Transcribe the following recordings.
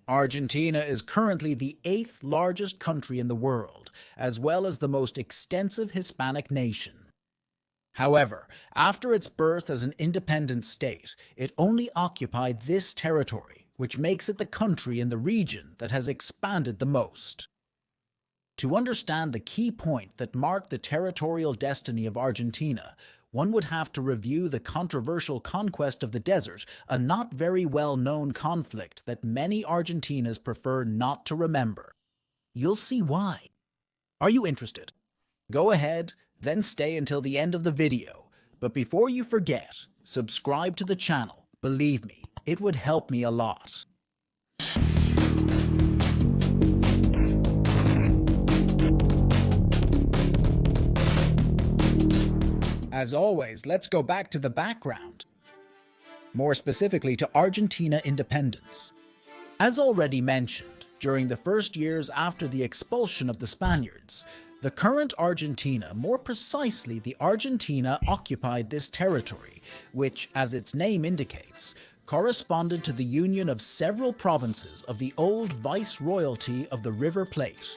Argentina is currently the 8th largest country in the world, as well as the most extensive Hispanic nation. However, after its birth as an independent state, it only occupied this territory, which makes it the country in the region that has expanded the most. To understand the key point that marked the territorial destiny of Argentina, one would have to review the controversial conquest of the desert, a not very well-known conflict that many Argentinas prefer not to remember. You'll see why. Are you interested? Go ahead, then stay until the end of the video. But before you forget, subscribe to the channel. Believe me, it would help me a lot. As always, let's go back to the background. More specifically to Argentina independence. As already mentioned, during the first years after the expulsion of the Spaniards, the current Argentina, more precisely the Argentina, occupied this territory, which, as its name indicates, corresponded to the union of several provinces of the old viceroyalty of the River Plate.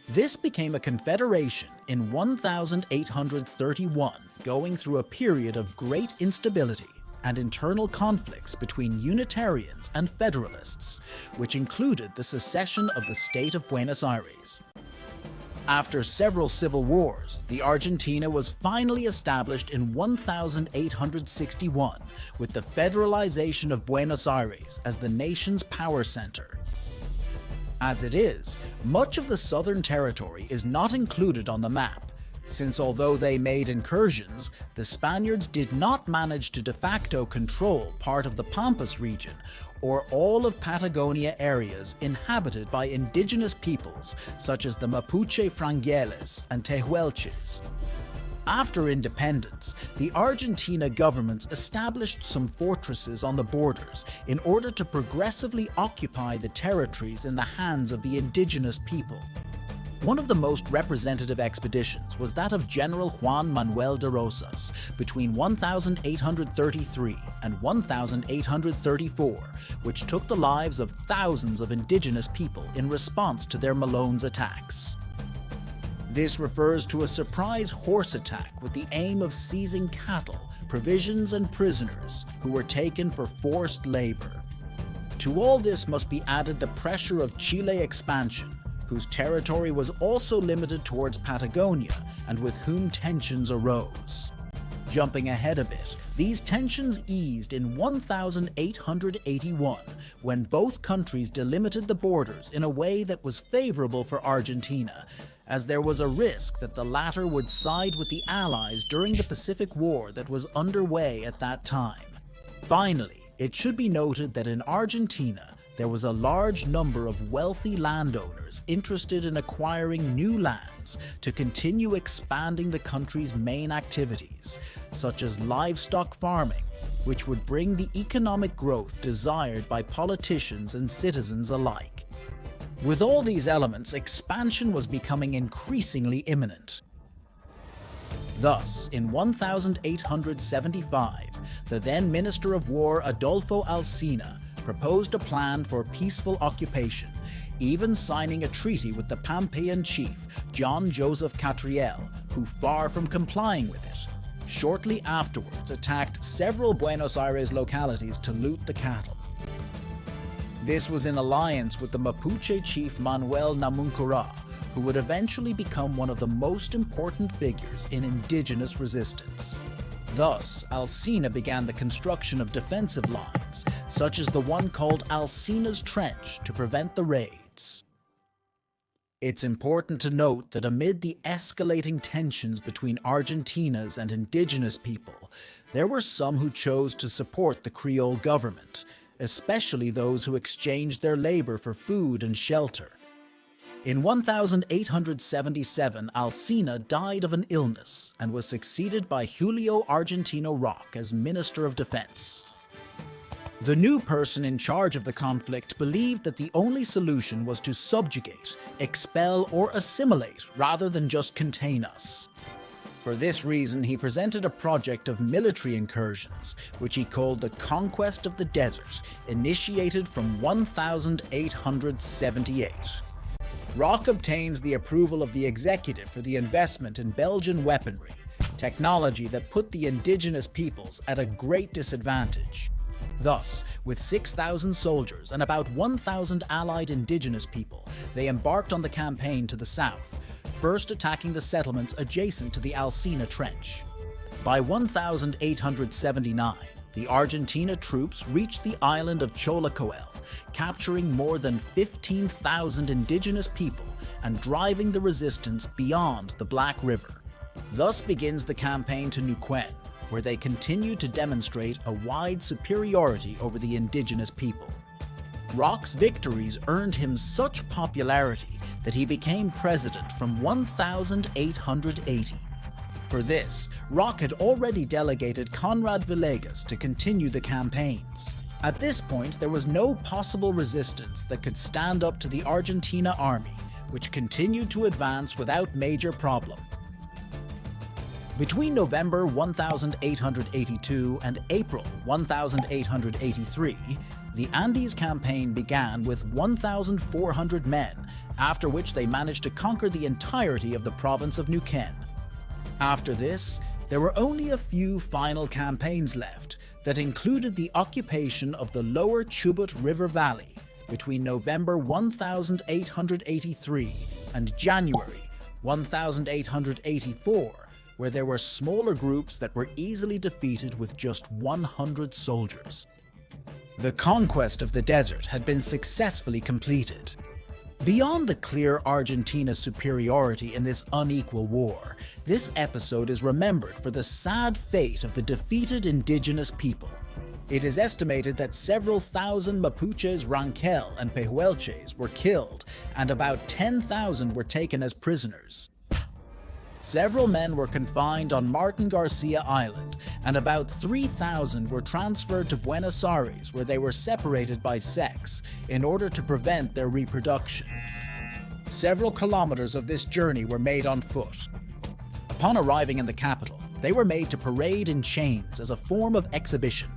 This became a confederation in 1831, going through a period of great instability and internal conflicts between Unitarians and Federalists, which included the secession of the state of Buenos Aires. After several civil wars, the Argentina was finally established in 1861, with the federalization of Buenos Aires as the nation's power center. As it is, much of the southern territory is not included on the map, since although they made incursions, the Spaniards did not manage to de facto control part of the Pampas region or all of Patagonia areas inhabited by indigenous peoples such as the Mapuche Frangeles and Tehuelches. After independence, the Argentina governments established some fortresses on the borders in order to progressively occupy the territories in the hands of the indigenous people. One of the most representative expeditions was that of General Juan Manuel de Rosas between 1833 and 1834, which took the lives of thousands of indigenous people in response to their Malones attacks. This refers to a surprise horse attack with the aim of seizing cattle, provisions, and prisoners who were taken for forced labor. To all this must be added the pressure of Chile expansion, whose territory was also limited towards Patagonia and with whom tensions arose. Jumping ahead a bit, these tensions eased in 1881 when both countries delimited the borders in a way that was favorable for Argentina, as there was a risk that the latter would side with the Allies during the Pacific War that was underway at that time. Finally, it should be noted that in Argentina, there was a large number of wealthy landowners interested in acquiring new lands to continue expanding the country's main activities, such as livestock farming, which would bring the economic growth desired by politicians and citizens alike. With all these elements, expansion was becoming increasingly imminent. Thus, in 1875, the then Minister of War Adolfo Alsina proposed a plan for peaceful occupation, even signing a treaty with the Pampayan chief, John Joseph Catriel, who, far from complying with it, shortly afterwards attacked several Buenos Aires localities to loot the cattle. This was in alliance with the Mapuche chief Manuel Namuncurá, who would eventually become one of the most important figures in indigenous resistance. Thus, Alsina began the construction of defensive lines, such as the one called Alsina's Trench, to prevent the raids. It's important to note that amid the escalating tensions between Argentina's and indigenous people, there were some who chose to support the Creole government, especially those who exchanged their labor for food and shelter. In 1877, Alsina died of an illness and was succeeded by Julio Argentino Roque as Minister of Defense. The new person in charge of the conflict believed that the only solution was to subjugate, expel, or assimilate rather than just contain us. For this reason, he presented a project of military incursions, which he called the Conquest of the Desert, initiated from 1878. Rock obtains the approval of the executive for the investment in Belgian weaponry, technology that put the indigenous peoples at a great disadvantage. Thus, with 6,000 soldiers and about 1,000 allied indigenous people, they embarked on the campaign to the south, first attacking the settlements adjacent to the Alsina Trench. By 1879, the Argentina troops reached the island of Cholacoel, capturing more than 15,000 indigenous people and driving the resistance beyond the Black River. Thus begins the campaign to Neuquén, where they continue to demonstrate a wide superiority over the indigenous people. Rock's victories earned him such popularity that he became president from 1880. For this, Rock had already delegated Conrad Villegas to continue the campaigns. At this point, there was no possible resistance that could stand up to the Argentina army, which continued to advance without major problem. Between November 1882 and April 1883, the Andes campaign began with 1,400 men, after which they managed to conquer the entirety of the province of Neuquén. After this, there were only a few final campaigns left that included the occupation of the lower Chubut River Valley between November 1883 and January 1884, where there were smaller groups that were easily defeated with just 100 soldiers. The conquest of the desert had been successfully completed. Beyond the clear Argentina superiority in this unequal war, this episode is remembered for the sad fate of the defeated indigenous people. It is estimated that several thousand Mapuches, Ranquel, and Pehuelches were killed, and about 10,000 were taken as prisoners. Several men were confined on Martin Garcia Island, and about 3,000 were transferred to Buenos Aires, where they were separated by sex in order to prevent their reproduction. Several kilometers of this journey were made on foot. Upon arriving in the capital, they were made to parade in chains as a form of exhibition.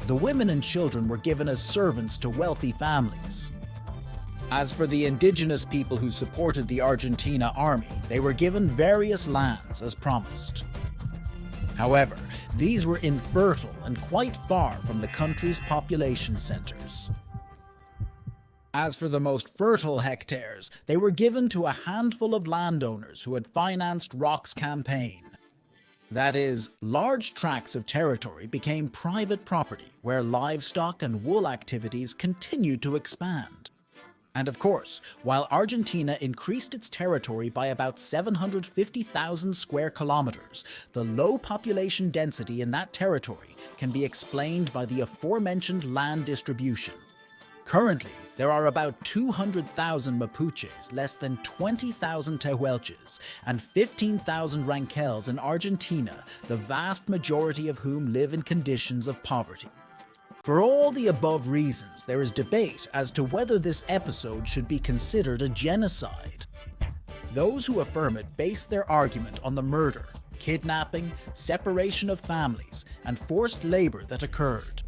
The women and children were given as servants to wealthy families. As for the indigenous people who supported the Argentina army, they were given various lands as promised. However, these were infertile and quite far from the country's population centers. As for the most fertile hectares, they were given to a handful of landowners who had financed Rock's campaign. That is, large tracts of territory became private property where livestock and wool activities continued to expand. And of course, while Argentina increased its territory by about 750,000 square kilometers, the low population density in that territory can be explained by the aforementioned land distribution. Currently, there are about 200,000 Mapuches, less than 20,000 Tehuelches, and 15,000 Ranquels in Argentina, the vast majority of whom live in conditions of poverty. For all the above reasons, there is debate as to whether this episode should be considered a genocide. Those who affirm it base their argument on the murder, kidnapping, separation of families, and forced labor that occurred.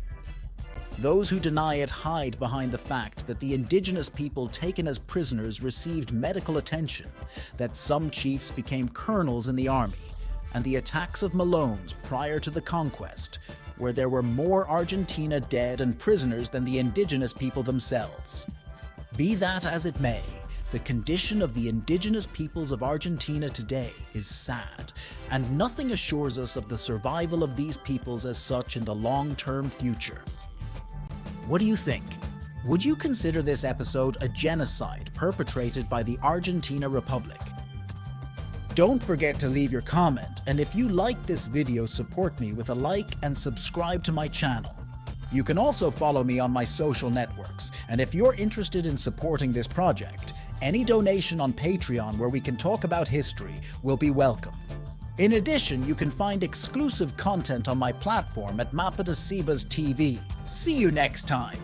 Those who deny it hide behind the fact that the indigenous people taken as prisoners received medical attention, that some chiefs became colonels in the army, and the attacks of Malones prior to the conquest, where there were more Argentina dead and prisoners than the indigenous people themselves. Be that as it may, the condition of the indigenous peoples of Argentina today is sad, and nothing assures us of the survival of these peoples as such in the long-term future. What do you think? Would you consider this episode a genocide perpetrated by the Argentina Republic? Don't forget to leave your comment, and if you like this video, support me with a like and subscribe to my channel. You can also follow me on my social networks, and if you're interested in supporting this project, any donation on Patreon where we can talk about history will be welcome. In addition, you can find exclusive content on my platform at Mapa de Cebas TV. See you next time!